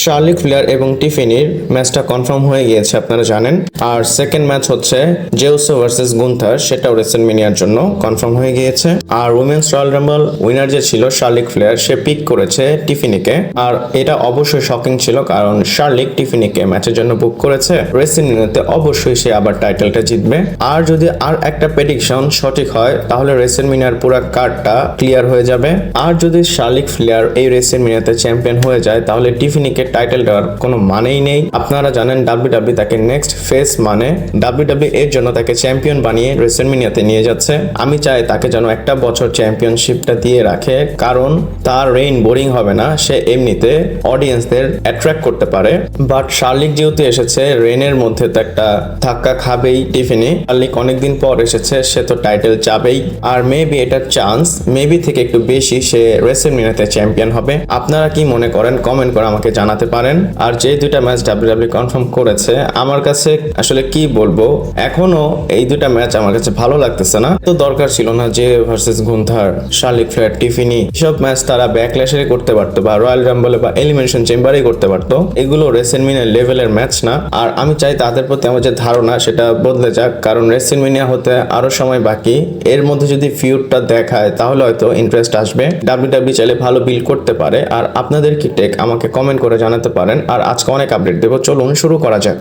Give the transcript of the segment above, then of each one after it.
শার্লিক flair এবং টিফিনির ম্যাচটা confirm হয়ে গিয়েছে, আপনারা জানেন। আর সেকেন্ড ম্যাচ হচ্ছে জেউসো ভার্সেস গুন্থার, সেটাও রেসেলমেনিয়ার জন্য কনফার্ম হয়ে গিয়েছে। আর উইমেন্স রয়্যাল রাম্বল উইনার যে ছিল শার্লিক ফ্লেয়ার, সে পিক করেছে টিফিনিকে। আর এটা অবশ্যই শকিং ছিল, কারণ শার্লিক টিফিনিকে ম্যাচের জন্য বুক করেছে। রেসেলমেনিয়াতে অবশ্যই সে আবার টাইটেলটা জিতবে। আর যদি আর একটা প্রেডিকশন সঠিক হয়, তাহলে রেসেলমেনিয়ার পুরো কার্ডটা ক্লিয়ার হয়ে যাবে। আর যদি শার্লিক ফ্লেয়ার এই রেসেলমেনিয়াতে চ্যাম্পিয়ন হয়ে যায়, তাহলে টিফিনিকে টাইটেল দেওয়ার কোনো মানেই নেই। আপনারা জানেন ডাব্লিউডাব্লিউ তাকে নেক্সট ফেস মানে ডাব্লিউডাব্লিউ এর জন্য তাকে চ্যাম্পিয়ন বানিয়ে রেসেলমেনিয়াতে নিয়ে যাচ্ছে। আমি চাই তাকে যেন একটা বছর চ্যাম্পিয়নশিপটা দিয়ে রাখে, কারণ তার রেইন বোরিং হবে না, সে এমনিতে অডিয়েন্সদের অ্যাট্রাক্ট করতে পারে। বাট শার্লিক যেহেতু এসেছে, রেইনের মধ্যে তো একটা ধাক্কা খাবেই টিফিনি। শার্লিক অনেকদিন পর এসেছে, সে তো টাইটেল চাবেই। আর মেবি এটার চান্স মেবি থেকে একটু বেশি সে রেসেলমেনিয়াতে চ্যাম্পিয়ন হবে। আপনারা কি মনে করেন কমেন্ট করে আমাকে জানাতে পারেন। আর যে দুইটা ম্যাচ ডাব্লিউডাব্লিউ কনফার্ম করেছে, আমার কাছে আসলে কি বলবো, এখনো এই দুইটা ম্যাচ আমার কাছে ভালো লাগতেছে না। তো দরকার ছিল না যে ভার্সেস গুন্থার, শার্লিক ফ্লেয়ার, টিফিনি, সব ম্যাচ তারা ব্যাকল্যাশে করতে পারতো, বা রয়্যাল রাম্বলে বা এলিমিনেশন চেম্বারে করতে পারতো। এগুলো রেসেলমেনিয়া লেভেলের ম্যাচ না। আর আমি চাই তাদের প্রতি আমার যে ধারণা সেটা বদলে যাক, কারণ রেসেলমেনিয়া হতে আরো সময় বাকি। এর মধ্যে যদি ফিউডটা দেখায়, তাহলে হয়তো ইন্টারেস্ট আসবে। ডাব্লিউডাব্লিউ চাইলে ভালো বিল করতে পারে। আর আপনাদের কি টেক আমাকে কমেন্ট করে জানাতে পারেন। আর আজকে অনেক আপডেট দেবো, চলুন শুরু করা যাক।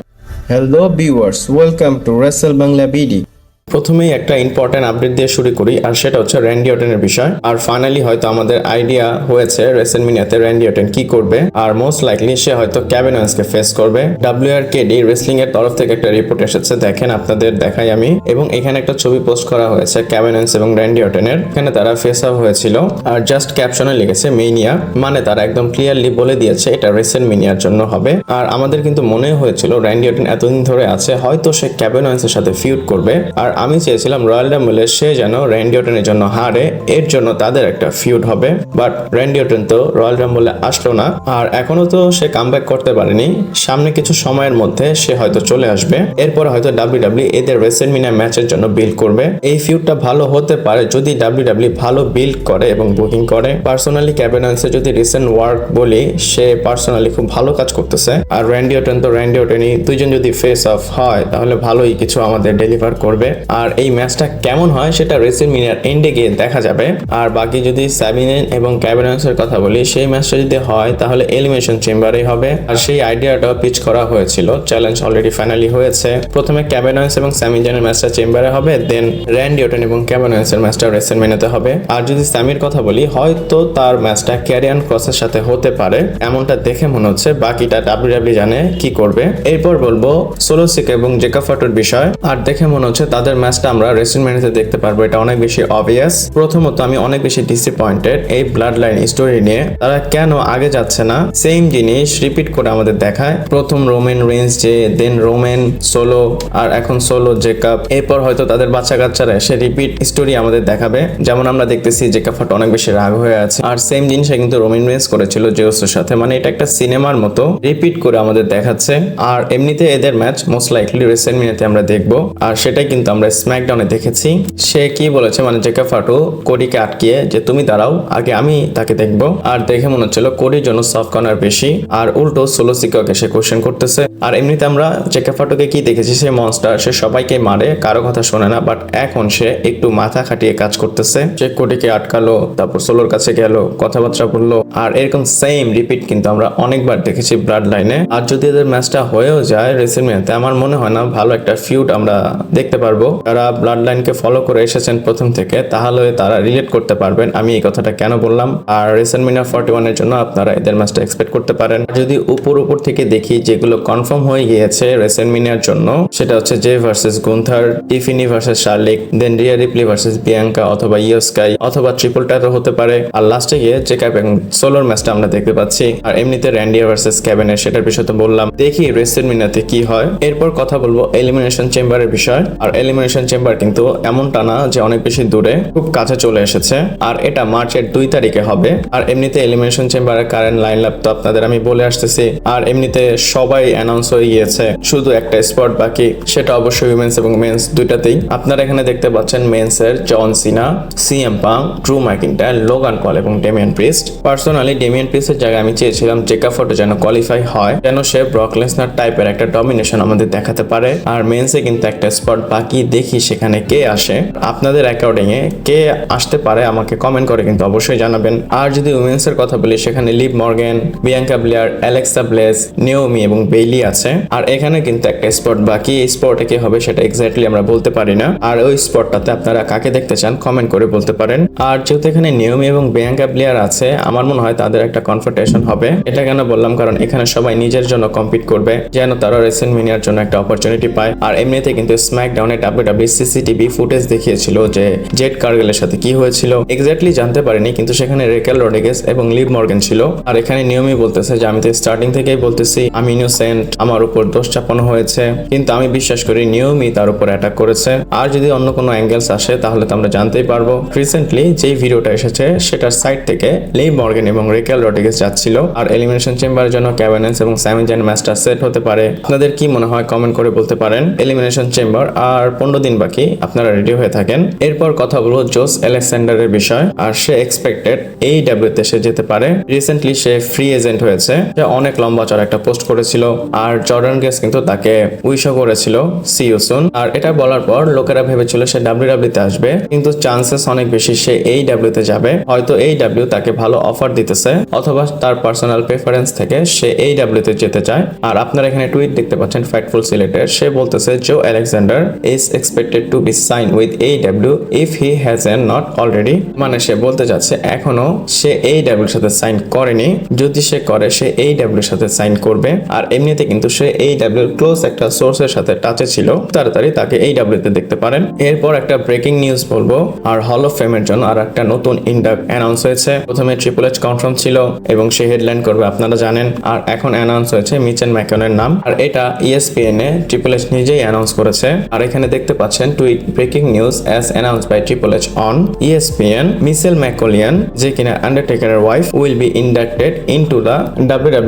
Hello viewers, welcome to Rachel Bangla BD. প্রথমেই একটা ইম্পর্টেন্ট আপডেট দিয়ে শুরু করি, আর সেটা হচ্ছে র্যান্ডি অর্টনের বিষয়। আর ফাইনালি হয়তো আমাদের আইডিয়া হয়েছে রেসেলমেনিয়াতে র্যান্ডি অর্টন কি করবে। আর মোস্ট লাইকলি সে হয়তো কেভিন ওয়েন্সকে ফেস করবে। WRKD রেসলিং এর তরফ থেকে একটা রিপোর্ট এসেছে, দেখেন আপনাদের দেখাই আমি। এবং এখানে একটা ছবি পোস্ট করা হয়েছে কেভিন ওয়েন্স এবং র্যান্ডি অর্টনের। এখানে তারা ফেস আপ হয়েছিল, আর জাস্ট ক্যাপশনে লিখেছে মেনিয়া, মানে তারা একদম ক্লিয়ারলি বলে দিয়েছে এটা রেসেলমেনিয়ার জন্য হবে। আর আমাদের কিন্তু মনে হয়েছিল র্যান্ডি অর্টন এতদিন ধরে আছে, হয়তো সে কেভিন ওয়েন্সের সাথে ফিউড করবে। আর আমি চেয়েছিলাম রয়্যাল রাম্বলে সে যেন র্যান্ডি অর্টনের জন্য হারে, এর জন্য তাদের একটা ফিউড হবে। বাট র্যান্ডি অর্টন তো রয়্যাল রাম্বলে আসলো না, আর এখনো তো সে কামব্যাক করতে পারেনি। সামনে কিছু সময়ের মধ্যে সে হয়তো চলে আসবে। এরপর হয়তো ডাব্লিউডাব্লিউ এদের রেসেলমেনিয়া ম্যাচের জন্য বিল্ড করবে। এই ফিউডটা ভালো হতে পারে যদি ডাব্লিউডাব্লিউ ভালো বিল্ড করে এবং বুকিং করে। পার্সোনালি কেভিন ওয়েন্সের যদি রিসেন্ট ওয়ার্ক বলি, সে পার্সোনালি খুব ভালো কাজ করতেছে। আর র্যান্ডি অর্টন তো র্যান্ডি অর্টনই, দুইজন যদি ফেস অফ হয় তাহলে ভালোই কিছু আমাদের ডেলিভার করবে। আর এই ম্যাচটা কেমন হয় সেটা রেসেলমেনিয়ার এন্ডে গিয়ে দেখা যাবে। আর বাকি যদি সাবিনেন এবং কেভিন ওয়েন্সের কথা বলি, সেই ম্যাচটা যদি হয় তাহলে এলিমিনেশন চেম্বারেই হবে। আর সেই আইডিয়াটাও পিচ করা হয়েছিল, চ্যালেঞ্জ অলরেডি ফাইনালি হয়েছে। প্রথমে কেভিন ওয়েন্স এবং স্যামি জানের ম্যাচটা চেম্বারে হবে, দেন র্যান্ডি অর্টন এবং কেভিন ওয়েন্সের ম্যাচটা রেসেলমেনিয়াতে হবে। আর যদি স্যামির কথা বলি, হয়তো তার ম্যাচটা ক্যারিয়ান ক্রসের সাথে হতে পারে, এমনটা দেখে মনে হচ্ছে। বাকিটা ডাব্লিউডাব্লিউ জানে কি করবে। এরপর বলবো সোলো সিক এবং জেকাব ফাটোর বিষয়। আর দেখে মনে হচ্ছে তাদের ম্যাচটা আমরা রেসেলমেনিয়াতে দেখতে পারবো, এটা অনেক বেশি অবভিয়াস। প্রথমত আমি অনেক বেশি ডিসঅ্যাপয়েন্টেড এই ব্লাড লাইন স্টোরি নিয়ে। তারা কেন আগে যাচ্ছে না, সেম জিনিস রিপিট করে আমাদের দেখায়। প্রথম রোমান রেঞ্জ, যে দেন রোমান সোলো, আর এখন সোলো জেকাব। এরপর হয়তো তাদের বাচ্চা কাচ্চারা এসে রিপিট স্টোরি আমাদের দেখাবে। যেমন আমরা দেখতেছি জেকাব ফাটো অনেক বেশি রাগ হয়ে আছে, আর সেম জিনিস কিন্তু রোমান রেঞ্জ করেছিল জেউসের সাথে। মানে এটা একটা সিনেমার মতো রিপিট করে আমাদের দেখাচ্ছে। আর এমনিতে এদের ম্যাচ মোস্ট লাইকলি রেসেলমেনিয়াতে আমরা দেখবো, আর সেটাই কিন্তু আমরা স্ম্যাকডাউনে দেখেছি। সে কি বলেছে, মানে জেকাব ফাটো কোডিকে আটকিয়ে যে তুমি দাঁড়াও, আগে আমি তাকে দেখবো। আর দেখে মনে হচ্ছিল কোডির জন্য সফট কর্নার বেশি। আর উল্টো সোলো সিককে সে কোশ্চেন করতেছে। আর এমনিতে আমরা জেকাব ফাটোকে কি দেখেছি, সে মনস্টার, সে সবাইকে মারে, কারো কথা শোনে না। বাট এখন সে একটু মাথা খাটিয়ে কাজ করতেছে। সে কোডিকে আটকালো, তারপর সোলোর কাছে গেল, কথাবার্তা বললো। আর এরকম সেম রিপিট কিন্তু আমরা অনেকবার দেখেছি ব্লাড লাইনে। আর যদি এদের ম্যাচটা হয়েও যায় রেসেলমেনিয়াতে, আমার মনে হয় না ভালো একটা ফিউড আমরা দেখতে পারবো। যারা ব্লাড লাইনকে ফলো করে এসেছেন প্রথম থেকে, তাহলে তারা রিলেট করতে পারবেন আমি এই কথাটা কেন বললাম। আর রেসেলমেনিয়া 41 এর জন্য আপনারা এদের ম্যাচটা এক্সপেক্ট করতে পারেন। যদি উপর থেকে দেখি যেগুলো কনফার্ম হয়ে গিয়েছে রেসেলমেনিয়ার জন্য, সেটা হচ্ছে Jey versus Gunther, Tiffany versus Charlotte, then Rhea Ripley versus Bianca, অথবা ইয়ো স্কাই, অথবা ট্রিপল টাইটও হতে পারে। আর লাস্টে গিয়ে জেকাব এবং সোলোর ম্যাচটা আমরা দেখতে পাচ্ছি। আর এমনিতে র্যান্ডি ভার্সেস কেভিনের, সেটার বিষয়ে তো বললাম। দেখি রেসেলমেনিয়াতে কি হয়। এরপর কথা বলবো এলিমিনেশন চেম্বারের বিষয়। আর এলিমিনেশন এলিমিনেশন চেম্বার কিন্তু এমনটা না যে অনেক বেশি দূরে, খুব কাছে চলে এসেছে। আর এটা মার্চের 2 তারিখে হবে। আর এমনিতে এলিমিনেশন চেম্বারের কারেন্ট লাইন আপ তো আপনাদের আমি বলে আসতেছি। আর এমনিতে সবাই অ্যানাউন্স হয়ে গিয়েছে, শুধু একটা স্পট বাকি, সেটা অবশ্যই উইমেন্স এবং মেন্স দুইটাতেই। আপনারা এখানে দেখতে পাচ্ছেন মেন্সের জন সিনা, সিএম পাং, ড্রু ম্যাকিন্টায়ার, লোগান পল এবং ডেমিয়ান প্রিস্ট। পার্সোনালি ডেমিয়ান প্রিস্টের জায়গায় আমি চেয়েছিলাম জেকা ফটো যেন কোয়ালিফাই হয়, যেন সে ব্রক লেসনার টাইপের একটা ডমিনেশন আমাদের দেখাতে পারে। আর মেন্সে কিন্তু একটা স্পট বাকি, দেখি সেখানে কে আসে। আপনাদের অ্যাকর্ডিং এ কে আসতে পারে আমাকে কমেন্ট করে কিন্তু অবশ্যই জানাবেন। আর যদি উইমেন্স এর কথা বলি, সেখানে leave Morgan, Bianca Blair, Alexa bless, Naomi এবং বেইলি আছে। আর এখানে কিন্তু একটা স্পট বাকি, এই স্পটে কে হবে সেটা এক্স্যাক্টলি আমরা বলতে পারি না। আর ওই স্পটটাতে আপনারা কাকে দেখতে চান কমেন্ট করে বলতে পারেন। আর যেহেতু এখানে নেওমি এবং বিয়াঙ্কা ব্লেয়ার আছে, আমার মনে হয় তাদের একটা কনফ্রন্টেশন হবে। এটা কেন বললাম, কারণ এখানে সবাই নিজের জন্য কম্পিট করবে, যেন তারা রেসেলমেনিয়ার জন্য একটা অপরচুনিটি পায়। আর এমনিতে কিন্তু স্ম্যাকডাউনে ডাব্লিউডাব্লিউ সিসিটিভি ফুটেজ দেখিয়েছিল যে জেড কার্গেলের সাথে কি হয়েছিল, এক্স্যাক্টলি জানতে পারিনি, কিন্তু সেখানে রেকেল রড্রিগেজ এবং লিভ মর্গান ছিল। আর এখানে নিয়মই বলতেছে যে আমি তো স্টার্টিং থেকেই বলতেছি আমি ইনোসেন্ট, আমার উপর দোষ চাপানো হয়েছে, কিন্তু আমি বিশ্বাস করি নিয়মই তার উপর অ্যাটাক করেছে। আর যদি অন্য কোনো অ্যাঙ্গেলস আসে তাহলে তো আমরা জানতেই পারবো। রিসেন্টলি যেই ভিডিওটা এসেছে সেটার সাইড থেকে লিভ মর্গান এবং রেকেল রড্রিগেজ যাচ্ছিল। আর এলিমিনেশন চেম্বারের জন্য ক্যাভেনেন্স এবং স্যামি জাইন ম্যাচটা সেট হতে পারে। আপনাদের কি মনে হয় কমেন্ট করে বলতে পারেন। এলিমিনেশন চেম্বার আর 15 দিন বাকি, আপনারা রেডি হয়ে থাকেন। এরপর কথা বলবো জোস আলেকজান্ডারের বিষয়। আর সে এক্সপেক্টেড AEW তে সে যেতে পারে। রিসেন্টলি সে ফ্রি এজেন্ট হয়েছে, সে অনেক লম্বা চড়া একটা পোস্ট করেছিল। আর জর্ডান গ্রেস কিন্তু তাকে উইশও করেছিল সি ইউ সুন। আর এটা বলার পর লোকেরা ভেবেছিল সে WWE তে আসবে, কিন্তু চান্সেস অনেক বেশি সে AEW তে যাবে। হয়তো AEW তাকে ভালো অফার দিতেছে, অথবা তার পার্সোনাল প্রেফারেন্স থেকে সে AEW তে যেতে চায়। আর আপনারা এখানে টুইট দেখতে পাচ্ছেন ফ্যাক্টফুল সিলেটের, সে বলতেছে Joe Alexander is expected to be sign with AEW if he hasn't not already. মানে সে বলতে যাচ্ছে এখনো সে AEW এর সাথে সাইন করেনি, যদি সে করে সে AEW এর সাথে সাইন করবে। আর এমনিতে কিন্তু সে AEW এর ক্লোজ একটা সোর্সের সাথে টাচে ছিল, তাড়াতাড়ি তাকে AEW তে দেখতে পারেন। এরপর একটা ব্রেকিং নিউজ বলবো, আর হল অফ ফেমের জন্য আর একটা নতুন ইন্ডাক্ট অ্যানাউন্স হয়েছে। প্রথমে ট্রিপল এইচ কনফার্ম ছিল এবং সে হেডলাইন করবে আপনারা জানেন। আর এখন অ্যানাউন্স হয়েছে মিচেল ম্যাকনের নাম। আর এটা ESPN এ ট্রিপল এইচ নিজেই অ্যানাউন্স করেছে। আর এখানে দেখতে পাচ্ছেন tweet breaking news as announced by Triple H on ESPN, Michelle McLean, যে কিনা আন্ডারটেকারের wife, will be inducted into the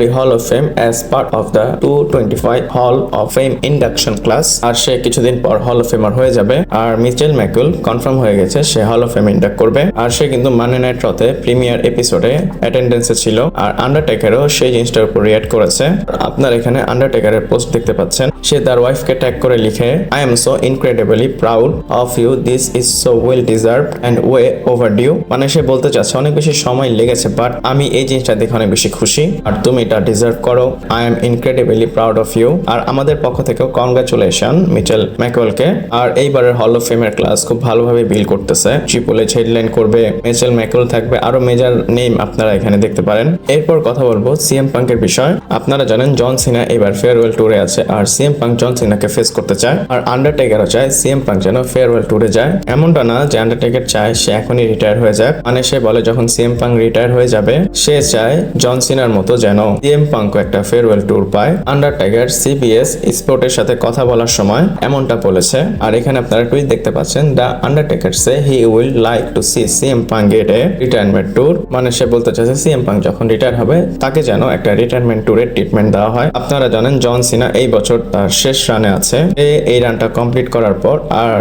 WWE hall of fame as part of the 225 hall of fame induction class. আর সে কিছুদিন পর hall of famer হয়ে যাবে। আর Mitchell ম্যাকুল confirm হয়ে গেছে সে হল অফ ফেম ইন্ডাক্ট করবে। আর সে কিন্তু মানডে নাইট রতে প্রিমিয়ার এপিসোডে অ্যাটেন্ডেন্সে ছিল। আর আন্ডারটেকারও সেই জিনিসটার উপর রিঅ্যাক্ট করেছে। আপনার এখানে আন্ডারটেকারের পোস্ট দেখতে পাচ্ছেন, সে তার ওয়াইফকে ট্যাগ করে লিখে I am so incredibly proud of you, this is so well deserved and way overdue. মানে সে বলতে চাচ্ছে অনেক বেশি সময় লেগেছে, বাট আমি এই জিনিসটা দেখে অনেক বেশি খুশি, আর তুমি এটা ডিজার্ভ করো। I am incredibly proud of you. আর আমাদের পক্ষ থেকেও কনগ্রাচুলেশন মিচেল ম্যাকওয়েলকে। আর এইবারের হল অফ ফেমের ক্লাস খুব ভালোভাবে বিল করতেছে। ট্রিপল এইচ হেডলাইন করবে, মিচেল ম্যাকওয়েল থাকবে, আরো মেজর নেম আপনারা এখানে দেখতে পারেন। এরপর কথা বলবো সিএম পাঙ্কের বিষয়। আপনারা জানেন জন সিনা এবার ফেয়ারওয়েল ট্যুরে আছে, আর সিএম পাঙ্ক জন সিনাকে ফেস করতে চায়। আর আন্ডারটেকারও চায় সিএম পাঙ্ক যেন ফেয়ারওয়েল ট্যুরে যায়। এমনটা না যে আন্ডারটেকার চায় সে এখনই রিটায়ার হয়ে যাক, মানে সে বলে যখন সিএম পাঙ্ক রিটায়ার হয়ে যাবে সে চায় জন সিনার মতো যেন সিএম পাঙ্কও একটা ফেয়ারওয়েল ট্যুর পায়। আন্ডারটেকার CBS স্পোর্টের সাথে কথা বলার সময় এমনটা বলেছে। আর এখানে আপনারা টুইট দেখতে পাচ্ছেন, the Undertaker say he will like to see CM Punk get a retirement tour. মানে সে বলতে চাইছে সিএম পাঙ্ক যখন রিটায়ার হবে তাকে যেন একটা রিটায়ারমেন্ট ট্যুরের ট্রিটমেন্ট দেওয়া হয়। আপনারা জানেন জন সিনা এই বছর তার শেষ রানে আছে, এই রানটা কমপ্লিট করার পর আর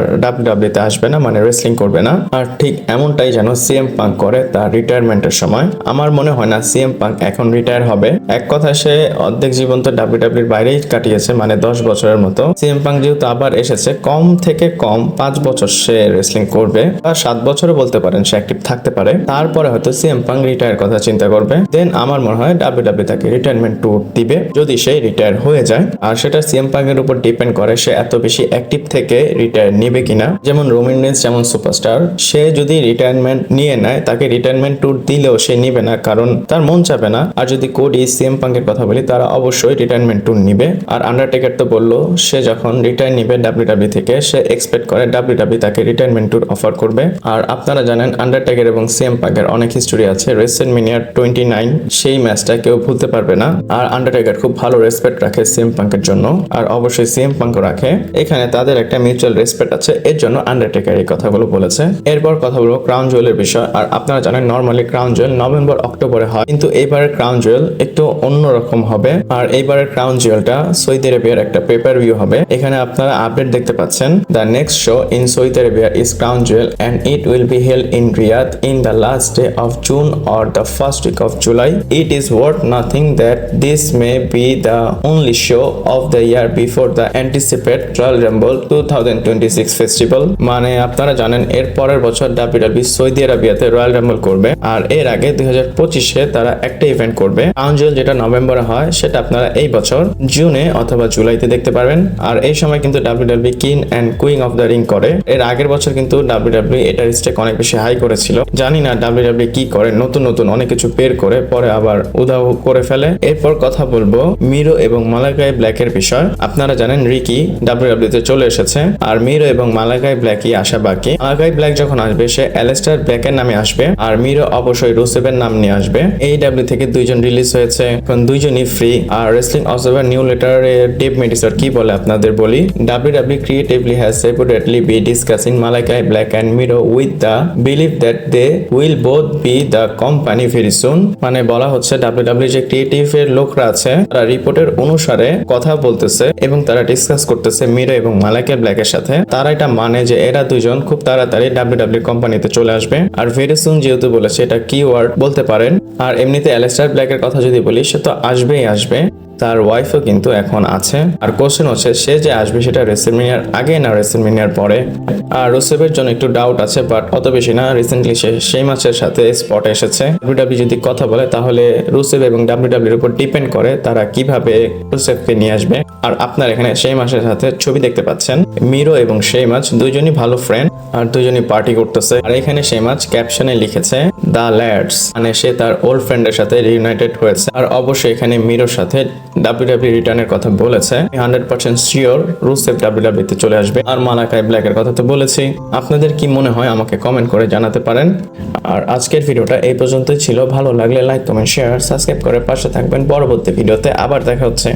WWE তে আসবে না, মানে রেসলিং করবে না। আর ঠিক এমনটাই যেন সিএম পাঙ্ক করে তার রিটায়ারমেন্টের সময়। আমার মনে হয় না সিএম পাঙ্ক এখন রিটায়ার হবে। এক কথা সে অর্ধেক জীবন তো WWE এর বাইরেই কাটিয়েছে, মানে 10 বছরের মতো। সিএম পাঙ্ক যেহেতু আবার এসেছে, কম থেকে কম 5 বছর সে রেসলিং করবে, বা 7 বছরও বলতে পারেন সে অ্যাক্টিভ থাকতে পারে। তারপরে হয়তো সিএম পাঙ্ক রিটায়ার কথা চিন্তা করবে। দেন আমার মনে হয় WWE তাকে রিটায়ারমেন্ট ট্যুর দিবে যদি সে রিটায়ার হয়ে যায়। আর সেটা সিএম পাঙ্কের উপর ডিপেন্ড করে সে এত বেশি অ্যাক্টিভ থেকে রিটায়ার নেবে কিনা। যেমন রোমান রেইন্স যেমন সুপারস্টার, সে যদি রিটায়ারমেন্ট নিয়ে নেয় তাকে রিটায়ারমেন্ট ট্যুর দিলেও সে নিবে না, কারণ তার মন চাবে না। আর যদি কোডি সিএম পাঙ্কের কথা বলি, তারা অবশ্যই রিটায়ারমেন্ট ট্যুর নিবে। আর আন্ডারটেকার তো বললো সে যখন রিটায়ার নিবে WWE থেকে, সে এক্সপেক্ট করে WWE তাকে রিটায়ারমেন্ট ট্যুর অফার করবে। আর আপনারা জানেন আন্ডারটেকার এবং সিএম পাঙ্কের অনেক হিস্টোরি আছে। রেসলমেনিয়া 29 সেই ম্যাচটা কেউ ভুলতে পারবে না। আর আন্ডারটেকার খুব ভালো রেসপেক্ট রাখে সিএম পাঙ্কের জন্য, আর অবশ্যই সিএম পাঙ্কও রাখে। এখানে তাদের একটা একটা মিউচুয়াল রেসপেক্ট আছে, এর জন্য আন্ডারটেকার এই কথাগুলো বলেছে। এরপর কথা বলবো ক্রাউন জুয়েলের বিষয়। আর আপনারা জানেন নর্মালি ক্রাউন জুয়েল নভেম্বর অক্টোবরে হয়, কিন্তু এইবারের ক্রাউন জুয়েল একটু অন্যরকম হবে। আর এইবারের ক্রাউন জুয়েলটা সৌদি আরবিয়ার একটা পেপার ভিউ হবে। এখানে আপনারা আপডেট দেখতে পাচ্ছেন, the next show in Saudi Arabia is crown Jewel and it will be held in Riyadh in the last day of June or the first week of July. It is worth nothing that this may be the only show of the year before the anticipated Royal Rumble 2026 festival. মানে আপনারা জানেন এর পরের বছর WWE Saudi আরবিয়াতে royal Rumble করবে, আর এর আগে 2025-এ তারা একটা ইভেন্ট করবে। ক্রাউন জুয়েল যেটা নভেম্বরে হয় সেটা আপনারা এই বছর জুনে অথবা জুলাইতে দেখতে পারবেন। আর এই সময় কিন্তু WWE King and Queen of the Ring করে। এর আগের বছর কিন্তু WWE এটার স্টেক অনেক বেশি হাই করেছিল। জানি না WWE কি করে, নতুন নতুন অনেক কিছু বের করে পরে আবার উধাও করে ফেলে। এরপর কথা বলবো মিরো এবং মালাকাই ব্ল্যাকের বিষয়। আপনারা জানেন রিকি WWE তে চলে এসেছে, আর মিরো এবং মালাকাই ব্ল্যাকই আসা বাকি। মালাকাই ব্ল্যাক যখন আসবে সে অ্যালেস্টার ব্ল্যাকের নামে আসবে, আর মিরো অবশ্যই রুসেভের নাম নিয়ে আসবে। AEW থেকে দুইজন রিলিজ হয়েছে, এখন দুইজনই ফ্রি। আর রেসলিং অবজারভার নিউ লেটারে ডেভ মেডিসর কি বলে আপনাদের বলি, WWE creatively has separately be discussing Malakai Black and Miro with the belief that they will both be the company very soon. মানে বলা হচ্ছে WWE যে ক্রিয়েটিভ এর লোকরা আছে তারা রিপোর্টের অনুসারে কথা বলতেছে এবং তারা ডিসকাস করতেছে মিরো এবং মালাকাই ব্ল্যাকের সাথে। তারা এটা মানে যে এরা দুইজন খুব তাড়াতাড়ি WWE কোম্পানিতে চলে আসবে। আর ভেরি সুন যেহেতু বলেছে, এটা কি ওয়ার্ড বলতে পারেন। আর এমনিতে অ্যালেস্টার ব্ল্যাকের কথা যদি বলি, সে তো আসবেই আসবে, তার ওয়াইফও কিন্তু এখন আছে। আর কোশ্চেন হচ্ছে সে যে আসবে সেটা রেসলম্যানিয়ার আগে না রেসলম্যানিয়ার পরে। আর রুসেভের জন্য একটু ডাউট আছে, বাট অত বেশি না। রিসেন্টলি সে সেই ম্যাচের সাথে স্পটে এসেছে। WWE যদি কথা বলে তাহলে রুসেভ এবং WWE এর উপর ডিপেন্ড করে তারা কিভাবে রুসেভকে নিয়ে আসবে। আর আপনার এখানে সেই মাসের সাথে ছবি দেখতে পাচ্ছেন, মিরো এবং সেই মাছ দুইজনই ভালো ফ্রেন্ড আর দুইজনই পার্টি করতেছে। আর এখানে সেই মাছ ক্যাপশনে লিখেছে দ্য ল্যাডস, মানে সে তার ওল্ড ফ্রেন্ডের সাথে রিউনাইটেড হয়েছে। আর অবশ্যই এখানে মিরোর সাথে WWE রিটার্নের কথা বলেছে। 100% শিওর রুসেভ WWE তে চলে আসবে। আর মালাকাই ব্ল্যাকের কথা তো বলেছি। আপনাদের কি মনে হয় আমাকে কমেন্ট করে জানাতে পারেন। আর আজকের ভিডিওটা এই পর্যন্তই ছিল। ভালো লাগলে লাইক কমেন্ট শেয়ার সাবস্ক্রাইব করে পাশে থাকবেন। পরবর্তী ভিডিওতে আবার দেখা হচ্ছে।